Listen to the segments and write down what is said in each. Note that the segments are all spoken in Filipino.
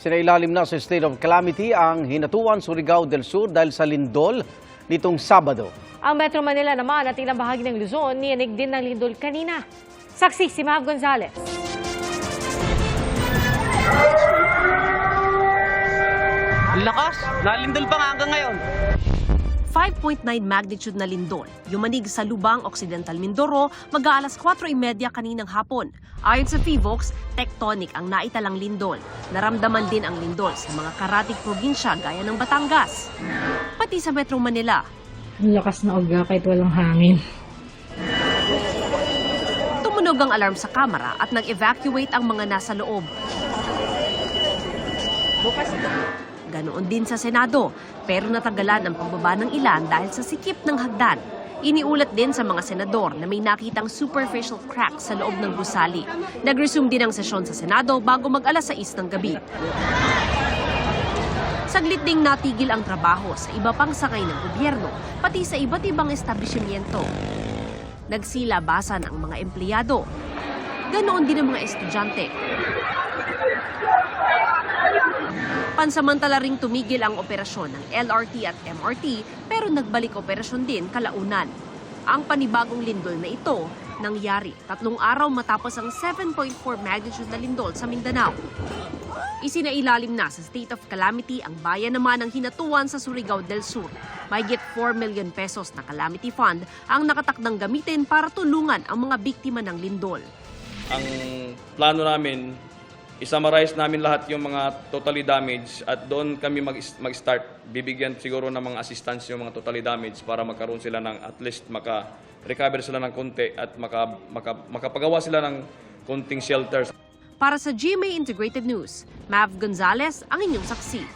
Sinailalim na sa state of calamity ang Hinatuan, Surigao del Sur dahil sa lindol nitong Sabado. Ang Metro Manila naman at ilang bahagi ng Luzon, niyanig din ng lindol kanina. Saksi si Mav Gonzales. Lakas! Nalindol pa nga hanggang ngayon. 5.9 magnitude na lindol, yumanig sa Lubang, Occidental Mindoro, mag-aalas 4:30 kaninang hapon. Ayon sa PHIVOLCS, tectonic ang naitalang lindol. Naramdaman din ang lindol sa mga karatig probinsya gaya ng Batangas. Pati sa Metro Manila. Ang lakas na uga kahit walang hangin. Tumunog ang alarm sa kamera at nag-evacuate ang mga nasa loob. Ganoon din sa Senado, pero natagalan ang pagbaba ng ilan dahil sa sikip ng hagdan. Iniulat din sa mga senador na may nakitang superficial crack sa loob ng gusali. Nag-resume din ang sesyon sa Senado bago mag-alas 6 ng gabi. Saglit ding natigil ang trabaho sa iba pang sakay ng gobyerno, pati sa iba't ibang establishmento. Nagsilabasan ang mga empleyado. Ganoon din ang mga estudyante. Pansamantala ring tumigil ang operasyon ng LRT at MRT pero nagbalik operasyon din kalaunan. Ang panibagong lindol na ito nangyari 3 araw matapos ang 7.4 magnitude na lindol sa Mindanao. Isinailalim na sa state of calamity ang bayan naman ng Hinatuan sa Surigao del Sur. Mahigit 4 million pesos na calamity fund ang nakatakdang gamitin para tulungan ang mga biktima ng lindol. Ang plano namin, i-summarize namin lahat yung mga totally damaged at doon kami mag-start. Bibigyan siguro ng mga assistance yung mga totally damaged para magkaroon sila ng at least maka-recover sila ng konti at makapagawa sila ng konting shelters. Para sa GMA Integrated News, Mav Gonzales ang inyong saksi.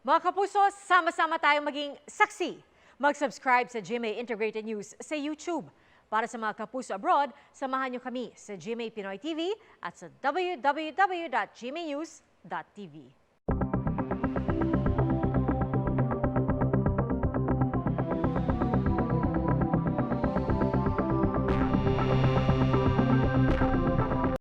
Mga kapuso, sama-sama tayong maging saksi. Mag-subscribe sa GMA Integrated News sa YouTube. Para sa mga kapuso abroad, samahan niyo kami sa GMA Pinoy TV at sa www.gmanews.tv.